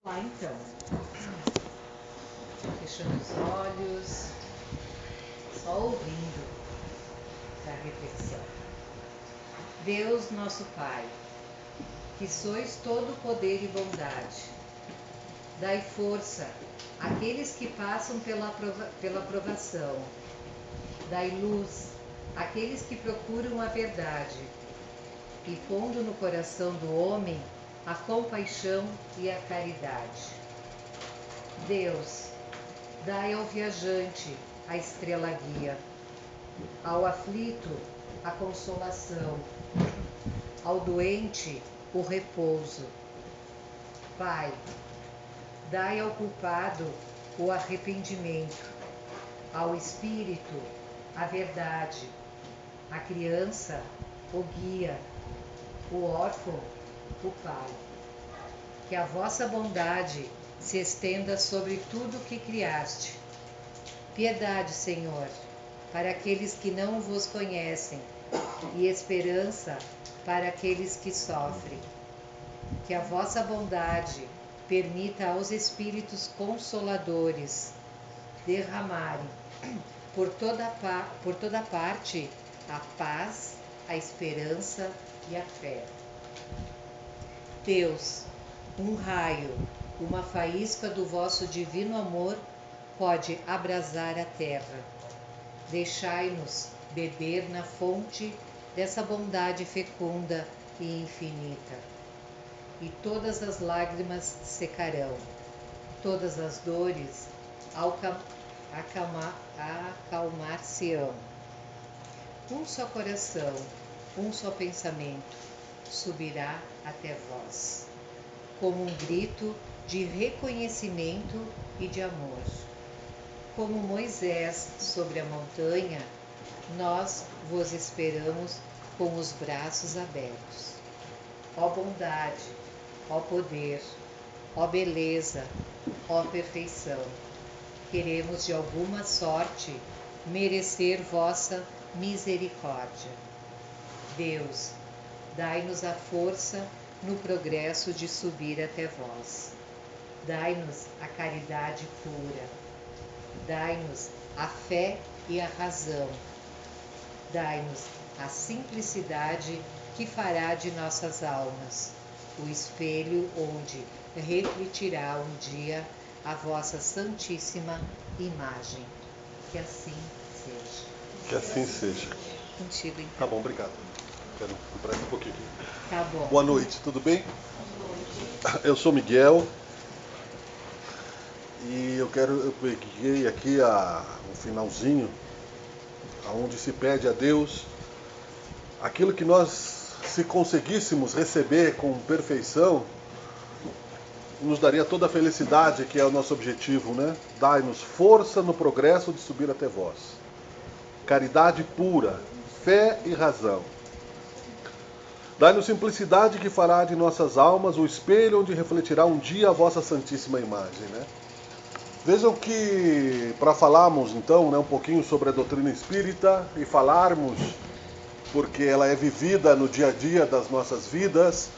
Lá então, fechando os olhos, só ouvindo a reflexão. Deus nosso Pai, que sois todo poder e bondade, dai força àqueles que passam pela provação, dai luz àqueles que procuram a verdade, e pondo no coração do homem a compaixão e a caridade. Deus, dai ao viajante a estrela guia, ao aflito a consolação, ao doente o repouso. Pai, dai ao culpado o arrependimento, ao espírito a verdade, à criança o guia, o órfão o pai. Que a vossa bondade se estenda sobre tudo o que criaste. Piedade, Senhor, para aqueles que não vos conhecem, e esperança para aqueles que sofrem. Que a vossa bondade permita aos Espíritos Consoladores derramarem por toda parte a paz, a esperança e a fé. Deus, um raio, uma faísca do vosso divino amor pode abrasar a terra. Deixai-nos beber na fonte dessa bondade fecunda e infinita. E todas as lágrimas secarão, todas as dores acalmar-se-ão. Um só coração, um só pensamento subirá até vós, como um grito de reconhecimento e de amor. Como Moisés sobre a montanha, nós vos esperamos com os braços abertos. Ó bondade, ó poder, ó beleza, ó perfeição, queremos de alguma sorte merecer vossa misericórdia. Deus, dai-nos a força no progresso de subir até vós. Dai-nos a caridade pura. Dai-nos a fé e a razão. Dai-nos a simplicidade que fará de nossas almas o espelho onde refletirá um dia a vossa santíssima imagem. Que assim seja. Que assim seja. Contigo, então. Tá bom, obrigado. Quero emprestar um pouquinho aqui. Tá bom. Boa noite, tudo bem? Eu sou Miguel e eu peguei aqui um finalzinho onde se pede a Deus aquilo que nós, se conseguíssemos receber com perfeição, nos daria toda a felicidade que é o nosso objetivo, né? Dai-nos força no progresso de subir até vós. Caridade pura, fé e razão. Dai-nos simplicidade que fará de nossas almas o espelho onde refletirá um dia a vossa santíssima imagem, né? Vejam que, para falarmos então, né, um pouquinho sobre a doutrina espírita e falarmos, porque ela é vivida no dia a dia das nossas vidas,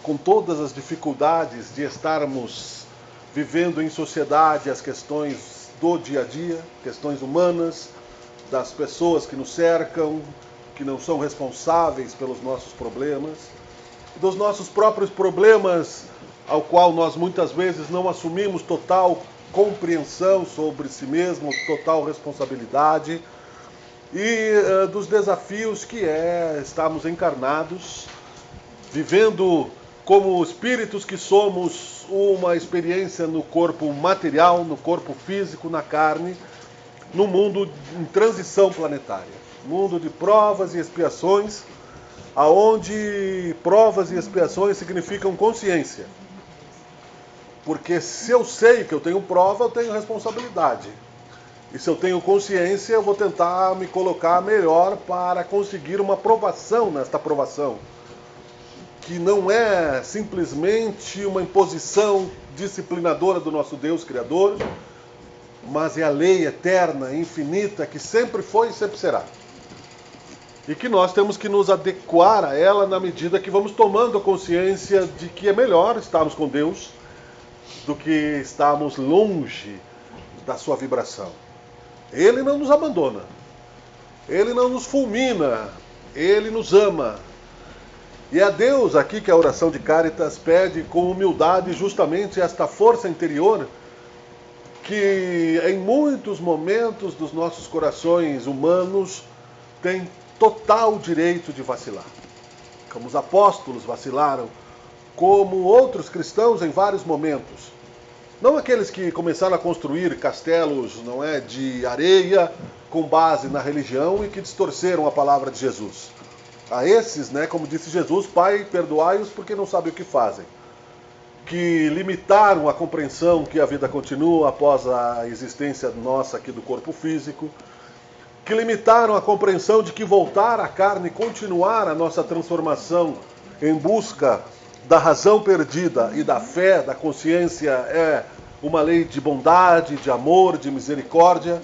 com todas as dificuldades de estarmos vivendo em sociedade as questões do dia a dia, questões humanas, das pessoas que nos cercam, que não são responsáveis pelos nossos problemas, dos nossos próprios problemas, ao qual nós muitas vezes não assumimos total compreensão sobre si mesmo, total responsabilidade, e dos desafios que é estarmos encarnados, vivendo como espíritos que somos uma experiência no corpo material, no corpo físico, na carne, no mundo em transição planetária. Mundo de provas e expiações, aonde provas e expiações significam consciência. Porque se eu sei que eu tenho prova, eu tenho responsabilidade. E se eu tenho consciência, eu vou tentar me colocar melhor para conseguir uma aprovação nesta aprovação. Que não é simplesmente uma imposição disciplinadora do nosso Deus Criador, mas é a lei eterna, infinita, que sempre foi e sempre será. E que nós temos que nos adequar a ela na medida que vamos tomando a consciência de que é melhor estarmos com Deus, do que estarmos longe da sua vibração. Ele não nos abandona, Ele não nos fulmina, Ele nos ama. E é a Deus aqui que a oração de Cáritas pede com humildade justamente esta força interior que em muitos momentos dos nossos corações humanos tem total direito de vacilar. Como os apóstolos vacilaram, como outros cristãos em vários momentos. Não aqueles que começaram a construir castelos, não é, de areia com base na religião e que distorceram a palavra de Jesus. A esses, né, como disse Jesus, Pai, perdoai-os porque não sabem o que fazem. Que limitaram a compreensão que a vida continua após a existência nossa aqui do corpo físico, que limitaram a compreensão de que voltar à carne e continuar a nossa transformação em busca da razão perdida e da fé, da consciência, é uma lei de bondade, de amor, de misericórdia,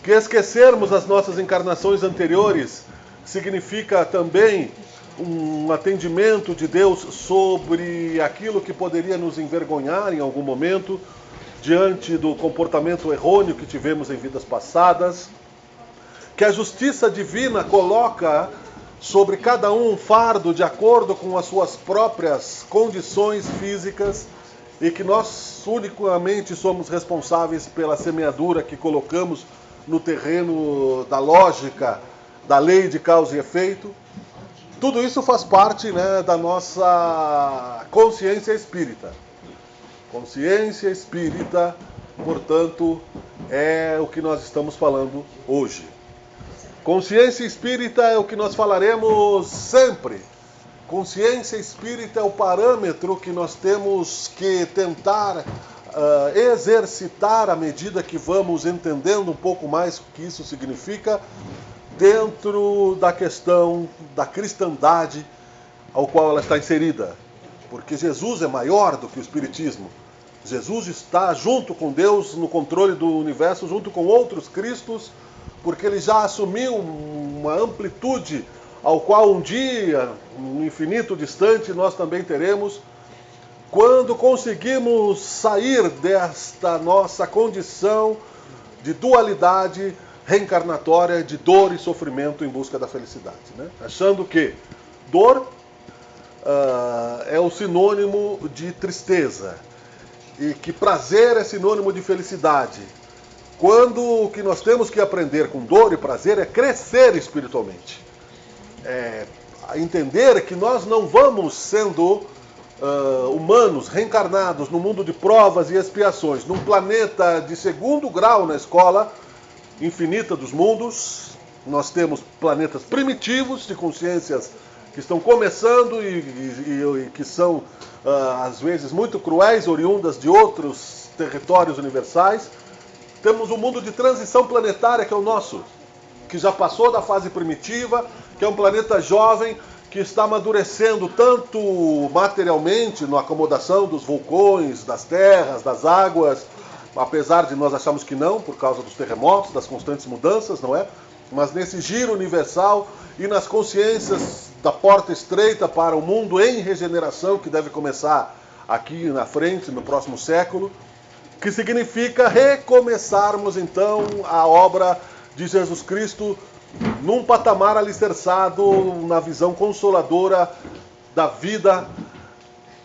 que esquecermos as nossas encarnações anteriores significa também um atendimento de Deus sobre aquilo que poderia nos envergonhar em algum momento, diante do comportamento errôneo que tivemos em vidas passadas, que a justiça divina coloca sobre cada um fardo de acordo com as suas próprias condições físicas e que nós unicamente somos responsáveis pela semeadura que colocamos no terreno da lógica, da lei de causa e efeito. Tudo isso faz parte, né, da nossa consciência espírita. Consciência espírita, portanto, é o que nós estamos falando hoje. Consciência espírita é o que nós falaremos sempre. Consciência espírita é o parâmetro que nós temos que tentar exercitar à medida que vamos entendendo um pouco mais o que isso significa dentro da questão da cristandade ao qual ela está inserida. Porque Jesus é maior do que o Espiritismo. Jesus está junto com Deus no controle do universo, junto com outros Cristos, porque ele já assumiu uma amplitude ao qual um dia, no infinito distante, nós também teremos, quando conseguimos sair desta nossa condição de dualidade reencarnatória, de dor e sofrimento em busca da felicidade, né? Achando que dor é o sinônimo de tristeza e que prazer é sinônimo de felicidade. Quando o que nós temos que aprender com dor e prazer é crescer espiritualmente. Entender que nós não vamos sendo humanos reencarnados no mundo de provas e expiações, num planeta de segundo grau na escola infinita dos mundos. Nós temos planetas primitivos de consciências que estão começando e que são às vezes muito cruéis, oriundas de outros territórios universais. Temos um mundo de transição planetária que é o nosso, que já passou da fase primitiva, que é um planeta jovem, que está amadurecendo tanto materialmente na acomodação dos vulcões, das terras, das águas, apesar de nós acharmos que não, por causa dos terremotos, das constantes mudanças, não é? Mas nesse giro universal e nas consciências da porta estreita para o mundo em regeneração, que deve começar aqui na frente, no próximo século, que significa recomeçarmos então a obra de Jesus Cristo num patamar alicerçado na visão consoladora da vida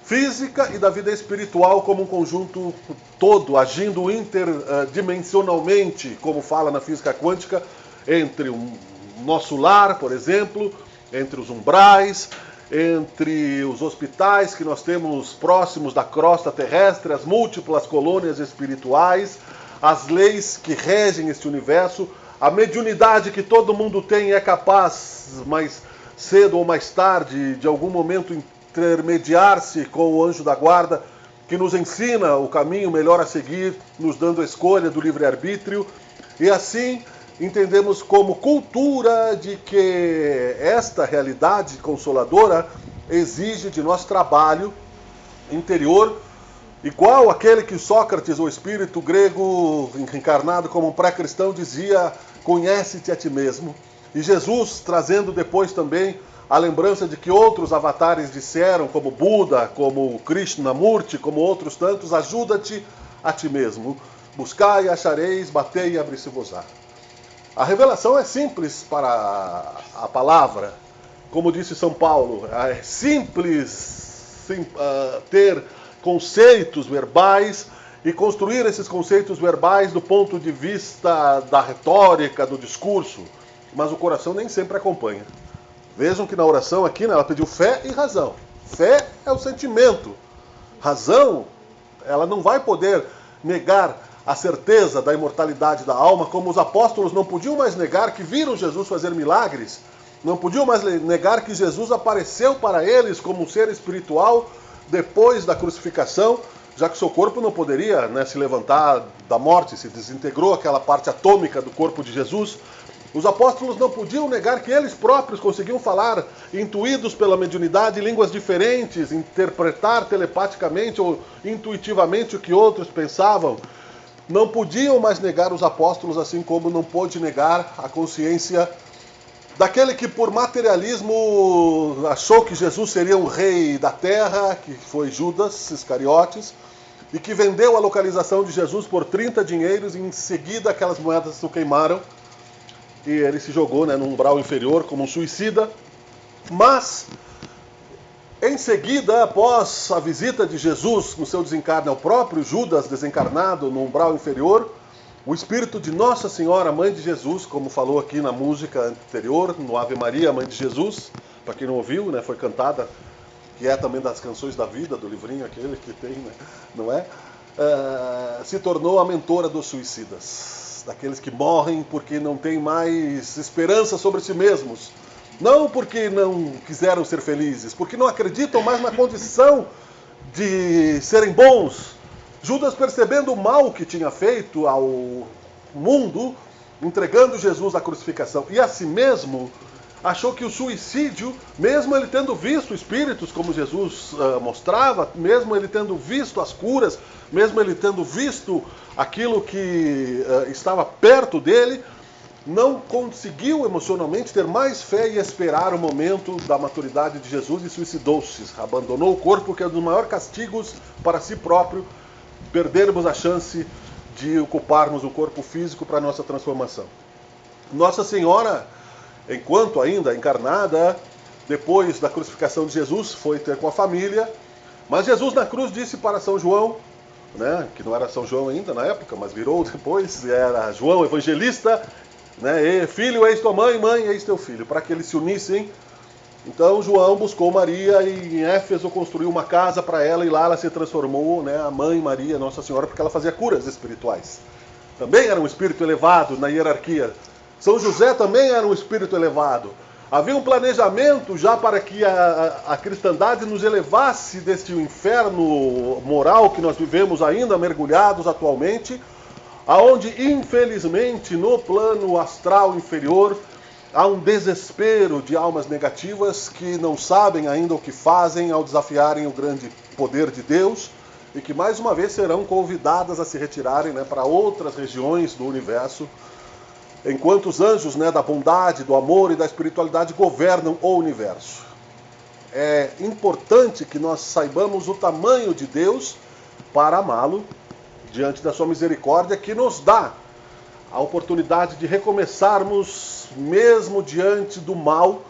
física e da vida espiritual como um conjunto todo, agindo interdimensionalmente, como fala na física quântica, entre o nosso lar, por exemplo, entre os umbrais, entre os hospitais que nós temos próximos da crosta terrestre, as múltiplas colônias espirituais, as leis que regem este universo, a mediunidade que todo mundo tem e é capaz, mais cedo ou mais tarde, de algum momento intermediar-se com o anjo da guarda, que nos ensina o caminho melhor a seguir, nos dando a escolha do livre-arbítrio, e assim entendemos como cultura de que esta realidade consoladora exige de nós trabalho interior, igual aquele que Sócrates, o espírito grego encarnado como um pré-cristão, dizia: conhece-te a ti mesmo. E Jesus, trazendo depois também a lembrança de que outros avatares disseram, como Buda, como Krishnamurti, como outros tantos, ajuda-te a ti mesmo. Buscai e achareis, batei e abri-se-vos-á. A revelação é simples para a palavra. Como disse São Paulo, é simples ter conceitos verbais e construir esses conceitos verbais do ponto de vista da retórica, do discurso, mas o coração nem sempre acompanha. Vejam que na oração aqui, né, ela pediu fé e razão. Fé é o sentimento. Razão, ela não vai poder negar a certeza da imortalidade da alma, como os apóstolos não podiam mais negar que viram Jesus fazer milagres, não podiam mais negar que Jesus apareceu para eles como um ser espiritual depois da crucificação, já que seu corpo não poderia, né, se levantar da morte, se desintegrou aquela parte atômica do corpo de Jesus. Os apóstolos não podiam negar que eles próprios conseguiam falar, intuídos pela mediunidade, línguas diferentes, interpretar telepaticamente ou intuitivamente o que outros pensavam. Não podiam mais negar os apóstolos, assim como não pôde negar a consciência daquele que por materialismo achou que Jesus seria um rei da terra, que foi Judas Iscariotes, e que vendeu a localização de Jesus por 30 dinheiros e em seguida aquelas moedas se queimaram e ele se jogou, né, num umbral inferior como um suicida. Mas em seguida, após a visita de Jesus no seu desencarne ao próprio Judas desencarnado no umbral inferior, o Espírito de Nossa Senhora, Mãe de Jesus, como falou aqui na música anterior, no Ave Maria, Mãe de Jesus, para quem não ouviu, né, foi cantada, que é também das canções da vida, do livrinho aquele que tem, né, não é? Se tornou a mentora dos suicidas, daqueles que morrem porque não têm mais esperança sobre si mesmos, não porque não quiseram ser felizes, porque não acreditam mais na condição de serem bons. Judas, percebendo o mal que tinha feito ao mundo, entregando Jesus à crucificação e a si mesmo, achou que o suicídio, mesmo ele tendo visto espíritos como Jesus mostrava, mesmo ele tendo visto as curas, mesmo ele tendo visto aquilo que estava perto dele, não conseguiu emocionalmente ter mais fé e esperar o momento da maturidade de Jesus e suicidou-se, abandonou o corpo, que é um dos maiores castigos para si próprio, perdermos a chance de ocuparmos o corpo físico para a nossa transformação. Nossa Senhora, enquanto ainda encarnada, depois da crucificação de Jesus, foi ter com a família, mas Jesus na cruz disse para São João, né, que não era São João ainda na época, mas virou depois, era João Evangelista, né, filho, eis tua mãe, mãe, eis teu filho, para que eles se unissem. Então João buscou Maria e em Éfeso construiu uma casa para ela e lá ela se transformou, né, a mãe Maria, Nossa Senhora, porque ela fazia curas espirituais. Também era um espírito elevado na hierarquia. São José também era um espírito elevado. Havia um planejamento já para que a cristandade nos elevasse deste inferno moral que nós vivemos ainda mergulhados atualmente, aonde infelizmente no plano astral inferior há um desespero de almas negativas que não sabem ainda o que fazem ao desafiarem o grande poder de Deus e que mais uma vez serão convidadas a se retirarem, né, para outras regiões do universo, enquanto os anjos, né, da bondade, do amor e da espiritualidade governam o universo. É importante que nós saibamos o tamanho de Deus para amá-lo diante da sua misericórdia, que nos dá a oportunidade de recomeçarmos mesmo diante do mal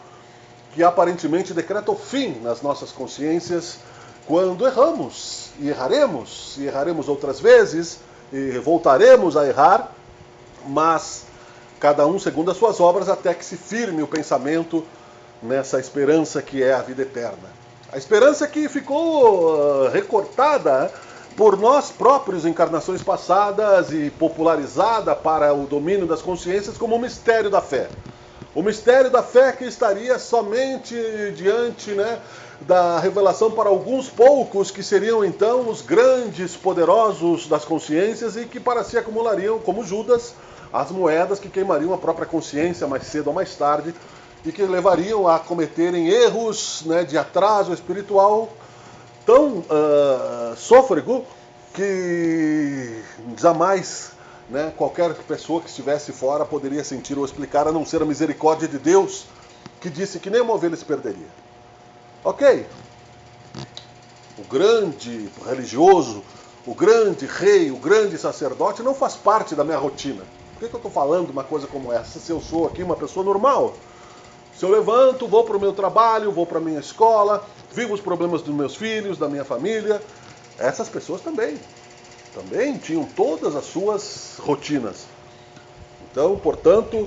que aparentemente decreta o fim nas nossas consciências quando erramos e erraremos outras vezes e voltaremos a errar, mas cada um segundo as suas obras, até que se firme o pensamento nessa esperança que é a vida eterna. A esperança que ficou recortada por nós próprios em encarnações passadas e popularizada para o domínio das consciências como o mistério da fé. O mistério da fé que estaria somente diante, né, da revelação para alguns poucos que seriam então os grandes poderosos das consciências e que para si acumulariam, como Judas, as moedas que queimariam a própria consciência mais cedo ou mais tarde e que levariam a cometerem erros, né, de atraso espiritual tão sôfrego que jamais, né, qualquer pessoa que estivesse fora poderia sentir ou explicar, a não ser a misericórdia de Deus, que disse que nem uma ovelha se perderia. Ok, o grande religioso, o grande rei, o grande sacerdote não faz parte da minha rotina. Por que eu estou falando uma coisa como essa se eu sou aqui uma pessoa normal? Se eu levanto, vou para o meu trabalho, vou para a minha escola, vivo os problemas dos meus filhos, da minha família, essas pessoas também tinham todas as suas rotinas. Então, portanto,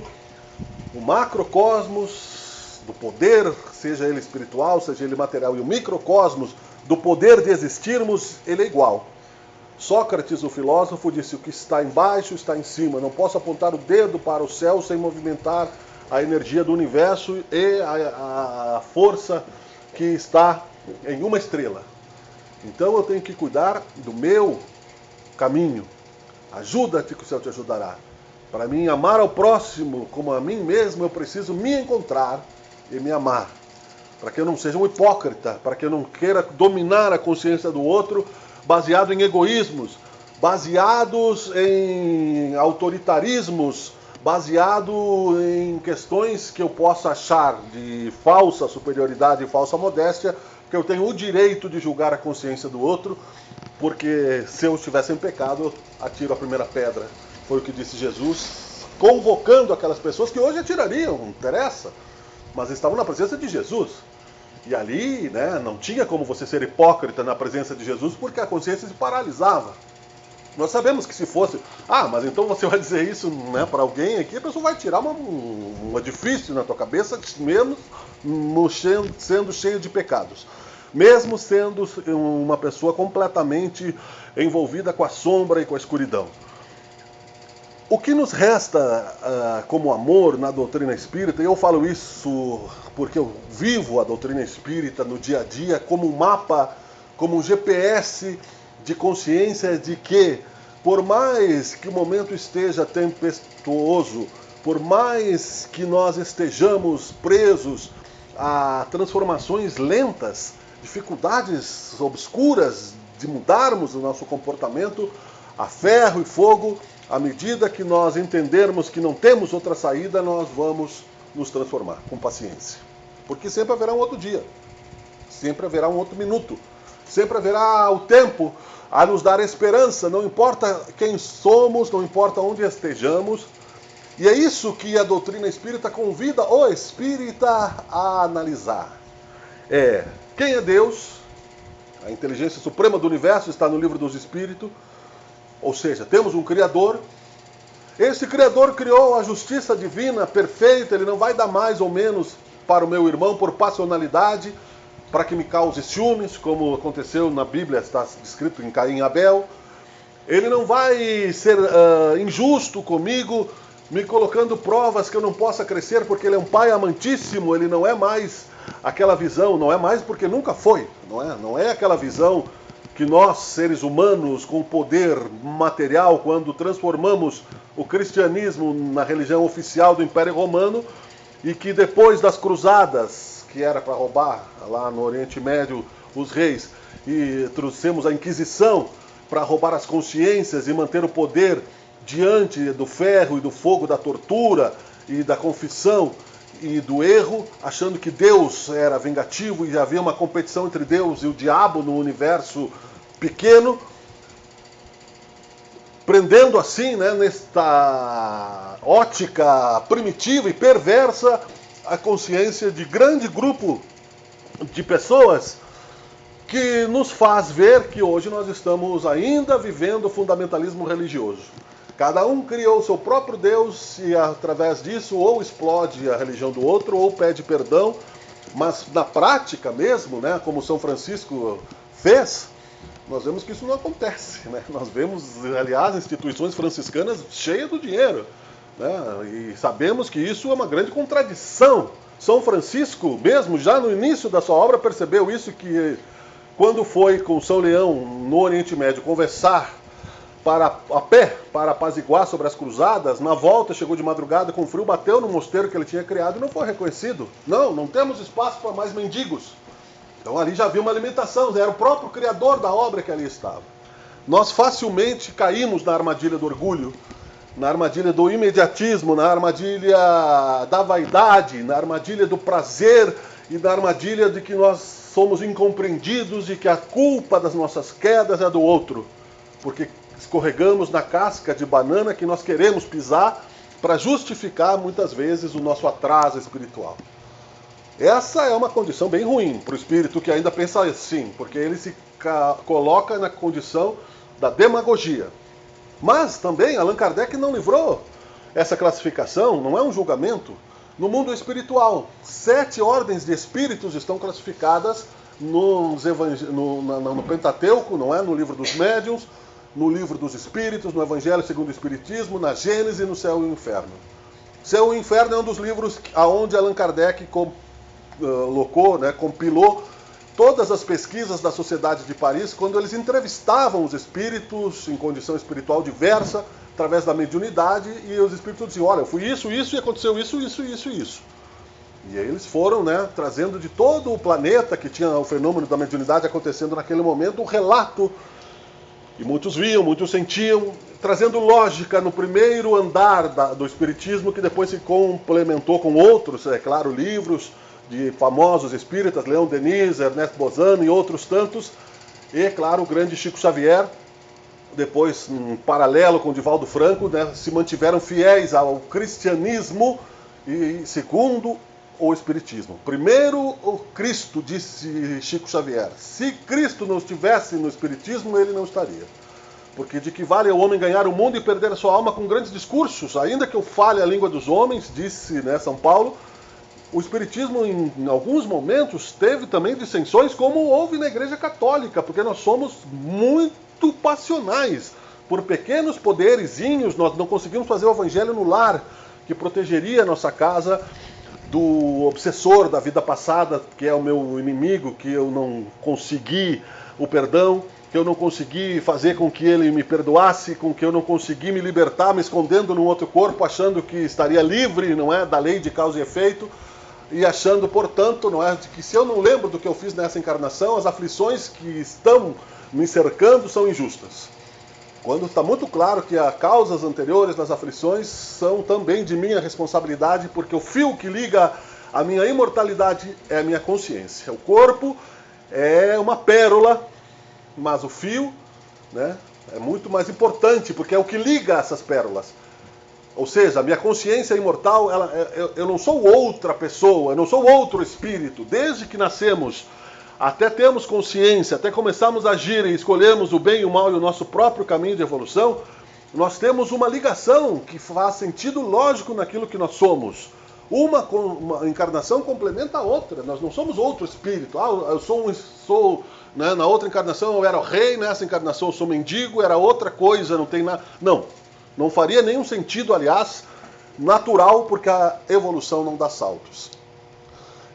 o macrocosmos do poder, seja ele espiritual, seja ele material, e o microcosmos do poder de existirmos, ele é igual. Sócrates, o filósofo, disse: o que está embaixo está em cima. Não posso apontar o dedo para o céu sem movimentar a energia do universo e a força que está em uma estrela. Então eu tenho que cuidar do meu caminho. Ajuda-te que o céu te ajudará. Para mim amar ao próximo como a mim mesmo, eu preciso me encontrar e me amar. Para que eu não seja um hipócrita, para que eu não queira dominar a consciência do outro baseado em egoísmos, baseados em autoritarismos, baseado em questões que eu possa achar de falsa superioridade e falsa modéstia, que eu tenho o direito de julgar a consciência do outro, porque se eu estivesse em pecado, eu atiro a primeira pedra. Foi o que disse Jesus, convocando aquelas pessoas que hoje atirariam, não interessa, mas estavam na presença de Jesus. E ali, né, não tinha como você ser hipócrita na presença de Jesus, porque a consciência se paralisava. Nós sabemos que se fosse, mas então você vai dizer isso, né, para alguém aqui, a pessoa vai tirar um edifício na tua cabeça, mesmo sendo cheio de pecados. Mesmo sendo uma pessoa completamente envolvida com a sombra e com a escuridão. O que nos resta como amor na doutrina espírita, e eu falo isso porque eu vivo a doutrina espírita no dia a dia como um mapa, como um GPS de consciência de que, por mais que o momento esteja tempestuoso, por mais que nós estejamos presos a transformações lentas, dificuldades obscuras de mudarmos o nosso comportamento, a ferro e fogo, à medida que nós entendermos que não temos outra saída, nós vamos nos transformar com paciência. Porque sempre haverá um outro dia, sempre haverá um outro minuto, sempre haverá o tempo a nos dar esperança, não importa quem somos, não importa onde estejamos. E é isso que a doutrina espírita convida o espírita a analisar. Quem é Deus? A inteligência suprema do universo está no livro dos Espíritos. Ou seja, temos um Criador. Esse Criador criou a justiça divina perfeita. Ele não vai dar mais ou menos para o meu irmão por passionalidade, para que me cause ciúmes, como aconteceu na Bíblia, está descrito em Caim e Abel. Ele não vai ser injusto comigo, me colocando provas que eu não possa crescer, porque ele é um pai amantíssimo. Ele não é mais aquela visão, não é mais porque nunca foi, não é aquela visão que nós, seres humanos, com poder material, quando transformamos o cristianismo na religião oficial do Império Romano, e que depois das cruzadas, que era para roubar lá no Oriente Médio os reis, e trouxemos a Inquisição para roubar as consciências e manter o poder diante do ferro e do fogo da tortura e da confissão e do erro, achando que Deus era vingativo e havia uma competição entre Deus e o diabo no universo pequeno, prendendo assim, né, nesta ótica primitiva e perversa, a consciência de grande grupo de pessoas, que nos faz ver que hoje nós estamos ainda vivendo o fundamentalismo religioso. Cada um criou o seu próprio Deus e através disso ou explode a religião do outro ou pede perdão, mas na prática mesmo, né, como São Francisco fez, nós vemos que isso não acontece, né? Nós vemos, aliás, instituições franciscanas cheias do dinheiro, né? E sabemos que isso é uma grande contradição. São Francisco, mesmo já no início da sua obra, percebeu isso, que quando foi com São Leão no Oriente Médio conversar a pé para apaziguar sobre as cruzadas, na volta chegou de madrugada com frio, bateu no mosteiro que ele tinha criado e não foi reconhecido. Não temos espaço para mais mendigos. Então ali já havia uma limitação, era o próprio criador da obra que ali estava. Nós facilmente caímos na armadilha do orgulho na armadilha do imediatismo, na armadilha da vaidade, na armadilha do prazer e na armadilha de que nós somos incompreendidos e que a culpa das nossas quedas é do outro, porque escorregamos na casca de banana que nós queremos pisar para justificar muitas vezes o nosso atraso espiritual. Essa é uma condição bem ruim para o espírito que ainda pensa assim, porque ele se coloca na condição da demagogia. Mas também Allan Kardec não livrou essa classificação, não é um julgamento, no mundo espiritual. 7 ordens de espíritos estão classificadas no Pentateuco, não é? No livro dos médiuns, no livro dos espíritos, no Evangelho segundo o Espiritismo, na Gênese e no Céu e o Inferno. Céu e o Inferno é um dos livros onde Allan Kardec colocou, né, compilou todas as pesquisas da Sociedade de Paris, quando eles entrevistavam os espíritos em condição espiritual diversa, através da mediunidade, e os espíritos diziam, olha, eu fui isso, e aconteceu isso. E aí eles foram, né, trazendo de todo o planeta que tinha o fenômeno da mediunidade acontecendo naquele momento, um relato, e muitos viam, muitos sentiam, trazendo lógica no primeiro andar do espiritismo, que depois se complementou com outros, é claro, livros de famosos espíritas, Leon Denis, Ernesto Bozano e outros tantos, e, claro, o grande Chico Xavier, depois, em paralelo com o Divaldo Franco, né, se mantiveram fiéis ao cristianismo e segundo o espiritismo. Primeiro, o Cristo, disse Chico Xavier. Se Cristo não estivesse no espiritismo, ele não estaria. Porque de que vale o homem ganhar o mundo e perder a sua alma com grandes discursos? Ainda que eu fale a língua dos homens, disse, né, São Paulo, o espiritismo, em alguns momentos, teve também dissensões, como houve na Igreja Católica, porque nós somos muito passionais. Por pequenos poderizinhos, nós não conseguimos fazer o evangelho no lar, que protegeria a nossa casa do obsessor da vida passada, que é o meu inimigo, que eu não consegui o perdão, que eu não consegui fazer com que ele me perdoasse, com que eu não consegui me libertar, me escondendo num outro corpo, achando que estaria livre, não é, da lei de causa e efeito, e achando, portanto, não é, que se eu não lembro do que eu fiz nessa encarnação, as aflições que estão me cercando são injustas. Quando está muito claro que as causas anteriores das aflições são também de minha responsabilidade, porque o fio que liga a minha imortalidade é a minha consciência. O corpo é uma pérola, mas o fio, né, é muito mais importante, porque é o que liga essas pérolas. Ou seja, a minha consciência imortal, eu não sou outra pessoa, eu não sou outro espírito. Desde que nascemos, até temos consciência, até começarmos a agir e escolhermos o bem e o mal e o nosso próprio caminho de evolução, nós temos uma ligação que faz sentido lógico naquilo que nós somos. Uma encarnação complementa a outra, nós não somos outro espírito. Eu sou né, na outra encarnação eu era o rei, nessa encarnação eu sou mendigo, era outra coisa, não tem nada. Não faria nenhum sentido, aliás, natural, porque a evolução não dá saltos.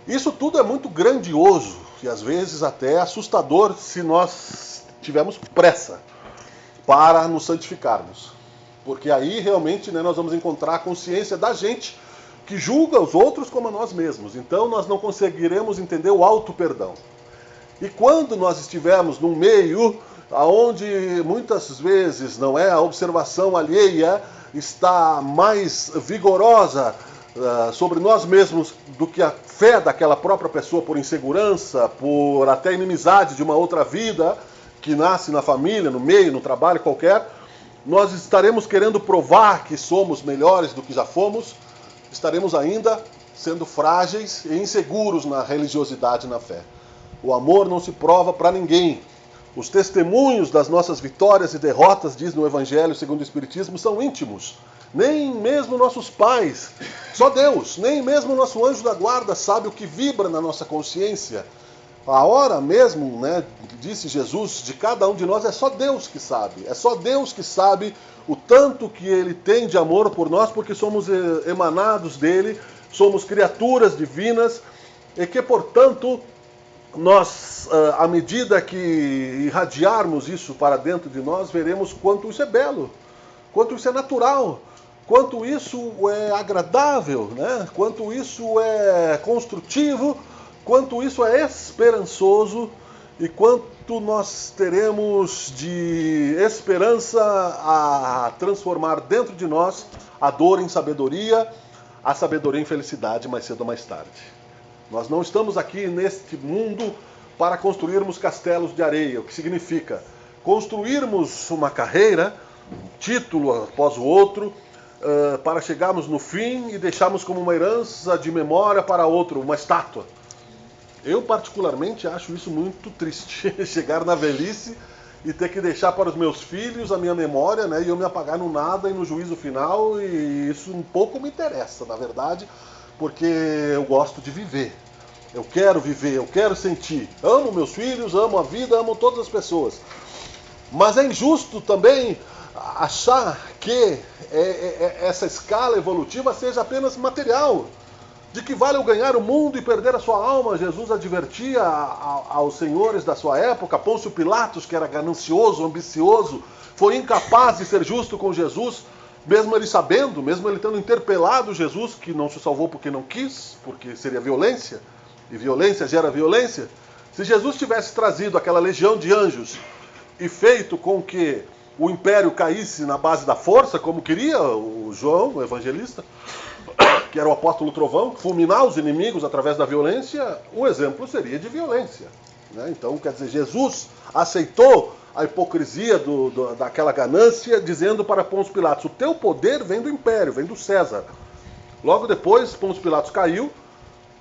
Isso tudo é muito grandioso e às vezes até assustador se nós tivermos pressa para nos santificarmos. Porque aí realmente, né, nós vamos encontrar a consciência da gente que julga os outros como a nós mesmos. Então nós não conseguiremos entender o auto-perdão. E quando nós estivermos num meio onde muitas vezes não é a observação alheia está mais vigorosa sobre nós mesmos do que a fé daquela própria pessoa por insegurança, por até inimizade de uma outra vida que nasce na família, no meio, no trabalho qualquer, nós estaremos querendo provar que somos melhores do que já fomos, estaremos ainda sendo frágeis e inseguros na religiosidade e na fé. O amor não se prova para ninguém. Os testemunhos das nossas vitórias e derrotas, diz no Evangelho segundo o Espiritismo, são íntimos. Nem mesmo nossos pais, só Deus, nem mesmo o nosso anjo da guarda sabe o que vibra na nossa consciência. A hora mesmo, né, disse Jesus, de cada um de nós é só Deus que sabe. É só Deus que sabe o tanto que Ele tem de amor por nós, porque somos emanados dEle, somos criaturas divinas e que, portanto, nós, à medida que irradiarmos isso para dentro de nós, veremos quanto isso é belo, quanto isso é natural, quanto isso é agradável, né? Quanto isso é construtivo, quanto isso é esperançoso e quanto nós teremos de esperança a transformar dentro de nós a dor em sabedoria, a sabedoria em felicidade mais cedo ou mais tarde. Nós não estamos aqui neste mundo para construirmos castelos de areia, o que significa construirmos uma carreira, um título após o outro, para chegarmos no fim e deixarmos como uma herança de memória para outro, uma estátua. Eu particularmente acho isso muito triste, chegar na velhice e ter que deixar para os meus filhos a minha memória, né, e eu me apagar no nada e no juízo final, e isso um pouco me interessa, na verdade, porque eu gosto de viver. Eu quero viver, eu quero sentir. Amo meus filhos, amo a vida, amo todas as pessoas. Mas é injusto também achar que essa escala evolutiva seja apenas material. De que vale eu ganhar o mundo e perder a sua alma? Jesus advertia aos senhores da sua época. Pôncio Pilatos, que era ganancioso, ambicioso, foi incapaz de ser justo com Jesus, mesmo ele sabendo, mesmo ele tendo interpelado Jesus, que não se salvou porque não quis, porque seria violência, e violência gera violência. Se Jesus tivesse trazido aquela legião de anjos e feito com que o império caísse na base da força, como queria o João, o evangelista, que era o apóstolo trovão, fulminar os inimigos através da violência, o exemplo seria de violência, né? Então, quer dizer, Jesus aceitou a hipocrisia daquela ganância, dizendo para Pôncio Pilatos: o teu poder vem do império, vem do César. Logo depois, Pôncio Pilatos caiu,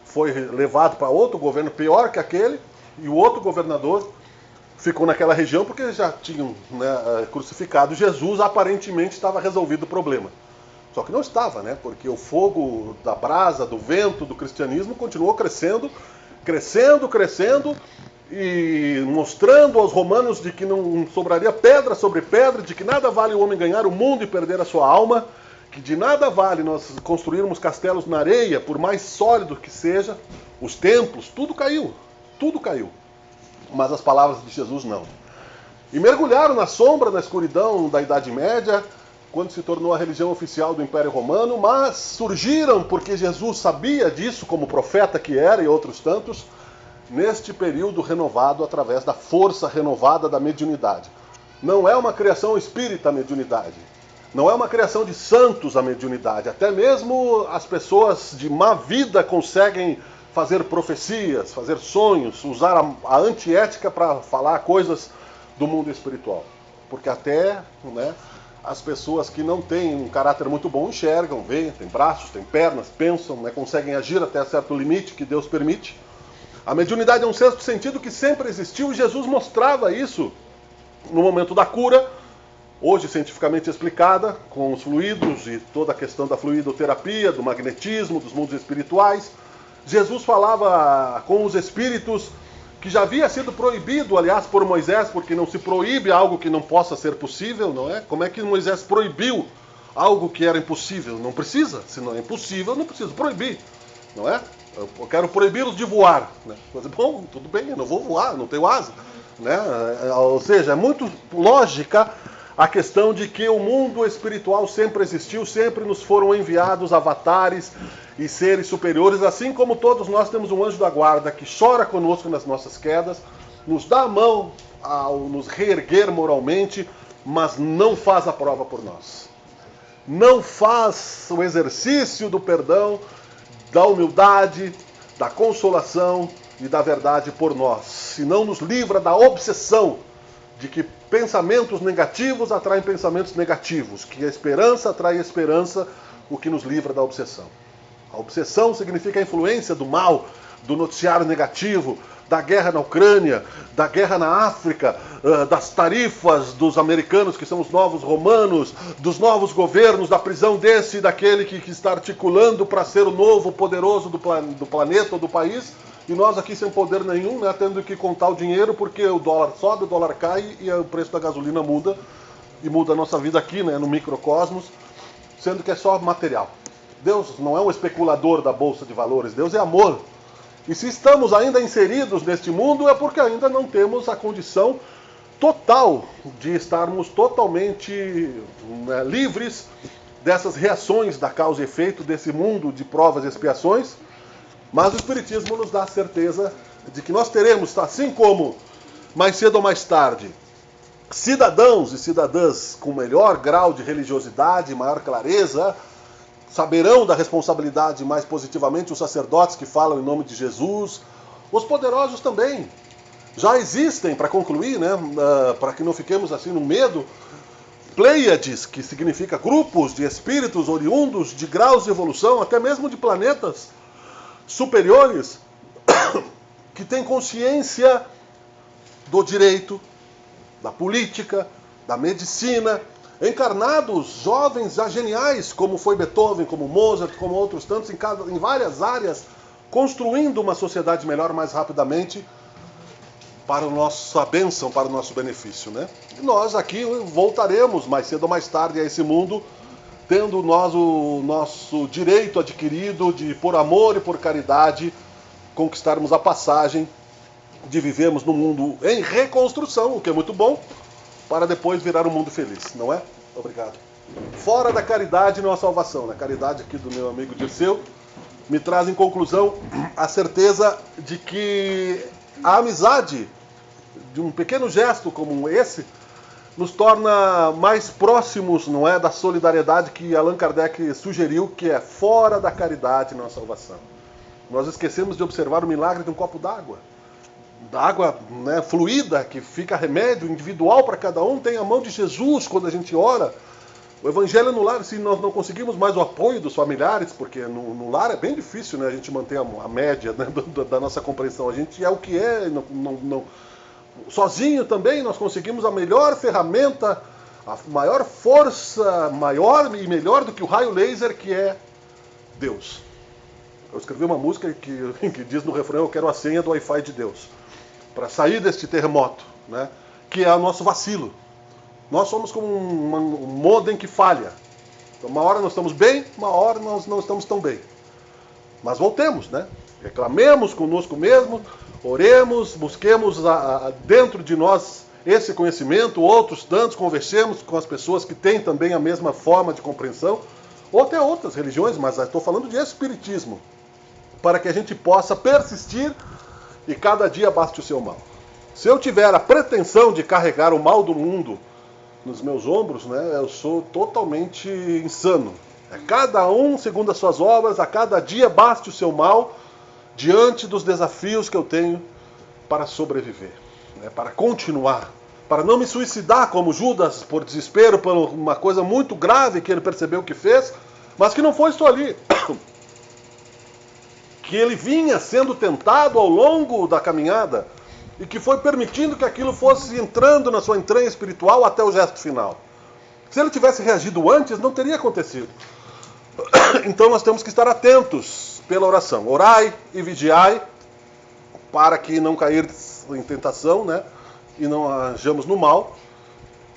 foi levado para outro governo pior que aquele, e o outro governador ficou naquela região porque já tinham, né, crucificado Jesus, aparentemente estava resolvido o problema. Só que não estava, né? Porque o fogo da brasa, do vento, do cristianismo continuou crescendo, e mostrando aos romanos de que não sobraria pedra sobre pedra, de que nada vale o homem ganhar o mundo e perder a sua alma, que de nada vale nós construirmos castelos na areia, por mais sólido que seja, os templos, tudo caiu. Mas as palavras de Jesus não. E mergulharam na sombra, na escuridão da Idade Média, quando se tornou a religião oficial do Império Romano, mas surgiram, porque Jesus sabia disso, como profeta que era, e outros tantos, neste período renovado através da força renovada da mediunidade. Não é uma criação espírita a mediunidade. Não é uma criação de santos a mediunidade. Até mesmo as pessoas de má vida conseguem fazer profecias, fazer sonhos, usar a antiética para falar coisas do mundo espiritual. Porque até, né, as pessoas que não têm um caráter muito bom enxergam, veem, têm braços, têm pernas, pensam, né, conseguem agir até certo limite que Deus permite. A mediunidade é um sexto sentido que sempre existiu e Jesus mostrava isso no momento da cura, hoje cientificamente explicada, com os fluidos e toda a questão da fluidoterapia, do magnetismo, dos mundos espirituais. Jesus falava com os espíritos, que já havia sido proibido, aliás, por Moisés, porque não se proíbe algo que não possa ser possível, não é? Como é que Moisés proibiu algo que era impossível? Não precisa, se não é impossível, não preciso proibir, não é? Eu quero proibi-los de voar, né? Bom, tudo bem, eu não vou voar, não tenho asa, né? Ou seja, é muito lógica a questão de que o mundo espiritual sempre existiu, sempre nos foram enviados avatares e seres superiores, assim como todos nós temos um anjo da guarda que chora conosco nas nossas quedas, nos dá a mão ao nos reerguer moralmente, mas não faz a prova por nós. Não faz o exercício do perdão, da humildade, da consolação e da verdade por nós. E não nos livra da obsessão de que pensamentos negativos atraem pensamentos negativos, que a esperança atrai esperança, o que nos livra da obsessão. A obsessão significa a influência do mal, do noticiário negativo, da guerra na Ucrânia, da guerra na África, das tarifas dos americanos, que são os novos romanos, dos novos governos, da prisão desse e daquele que está articulando para ser o novo poderoso do planeta ou do país, e nós aqui sem poder nenhum, né, tendo que contar o dinheiro porque o dólar sobe, o dólar cai e o preço da gasolina muda, e muda a nossa vida aqui, né, no microcosmos, sendo que é só material. Deus não é um especulador da Bolsa de Valores, Deus é amor. E se estamos ainda inseridos neste mundo é porque ainda não temos a condição total de estarmos totalmente, né, livres dessas reações da causa e efeito desse mundo de provas e expiações. Mas o Espiritismo nos dá a certeza de que nós teremos, assim como mais cedo ou mais tarde, cidadãos e cidadãs com melhor grau de religiosidade, maior clareza, saberão da responsabilidade mais positivamente os sacerdotes que falam em nome de Jesus, os poderosos também. Já existem, para concluir, né, para que não fiquemos assim no medo, Pleiades, que significa grupos de espíritos oriundos de graus de evolução, até mesmo de planetas superiores, que têm consciência do direito, da política, da medicina, encarnados, jovens já geniais, como foi Beethoven, como Mozart, como outros tantos, em várias áreas, construindo uma sociedade melhor mais rapidamente, para a nossa bênção, para o nosso benefício, né? E nós aqui voltaremos mais cedo ou mais tarde a esse mundo, tendo nós o nosso direito adquirido de, por amor e por caridade, conquistarmos a passagem de vivermos num mundo em reconstrução, o que é muito bom, para depois virar um mundo feliz, não é? Obrigado. Fora da caridade não há salvação. A caridade aqui do meu amigo Dirceu me traz em conclusão a certeza de que a amizade de um pequeno gesto como esse nos torna mais próximos, não é, da solidariedade que Allan Kardec sugeriu, que é fora da caridade não há salvação. Nós esquecemos de observar o milagre de um copo d'água. Da água, né, fluida, que fica remédio individual para cada um, tem a mão de Jesus quando a gente ora. O evangelho no lar, se nós não conseguimos mais o apoio dos familiares, porque no lar é bem difícil, né, a gente manter a média, né, da nossa compreensão. A gente é o que é, sozinho também nós conseguimos a melhor ferramenta, a maior força, maior e melhor do que o raio laser, que é Deus. Eu escrevi uma música que diz no refrão: eu quero a senha do Wi-Fi de Deus, para sair deste terremoto, né, que é o nosso vacilo. Nós somos como um modem que falha. Então, uma hora nós estamos bem, uma hora nós não estamos tão bem. Mas voltemos, né? Reclamemos conosco mesmo, oremos, busquemos dentro de nós esse conhecimento, outros tantos, conversemos com as pessoas que têm também a mesma forma de compreensão, ou até outras religiões, mas estou falando de espiritismo, para que a gente possa persistir e cada dia baste o seu mal. Se eu tiver a pretensão de carregar o mal do mundo nos meus ombros, né, eu sou totalmente insano. É cada um segundo as suas obras, a cada dia baste o seu mal diante dos desafios que eu tenho para sobreviver, né, para continuar, para não me suicidar como Judas por desespero, por uma coisa muito grave que ele percebeu que fez, mas que não foi só ali. Que ele vinha sendo tentado ao longo da caminhada e que foi permitindo que aquilo fosse entrando na sua entranha espiritual até o gesto final. Se ele tivesse reagido antes, não teria acontecido. Então nós temos que estar atentos pela oração. Orai e vigiai para que não cair em tentação, né? E não ajamos no mal,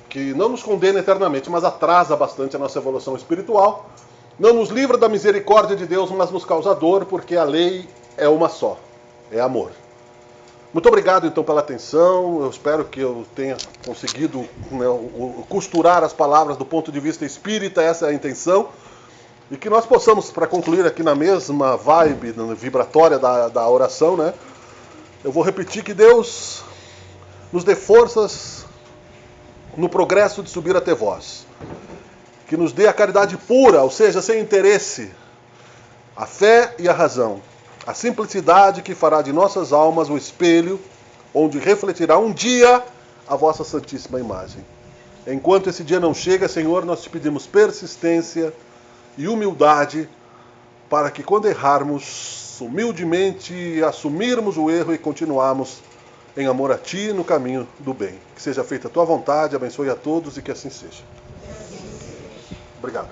que não nos condena eternamente, mas atrasa bastante a nossa evolução espiritual. Não nos livra da misericórdia de Deus, mas nos causa dor, porque a lei é uma só, é amor. Muito obrigado, então, pela atenção. Eu espero que eu tenha conseguido, né, costurar as palavras do ponto de vista espírita, essa é a intenção. E que nós possamos, para concluir aqui na mesma vibe vibratória da oração, né, eu vou repetir: que Deus nos dê forças no progresso de subir até vós. Que nos dê a caridade pura, ou seja, sem interesse, a fé e a razão. A simplicidade que fará de nossas almas o espelho onde refletirá um dia a vossa santíssima imagem. Enquanto esse dia não chega, Senhor, nós te pedimos persistência e humildade para que, quando errarmos, humildemente assumirmos o erro e continuarmos em amor a Ti no caminho do bem. Que seja feita a Tua vontade, abençoe a todos e que assim seja. Obrigado.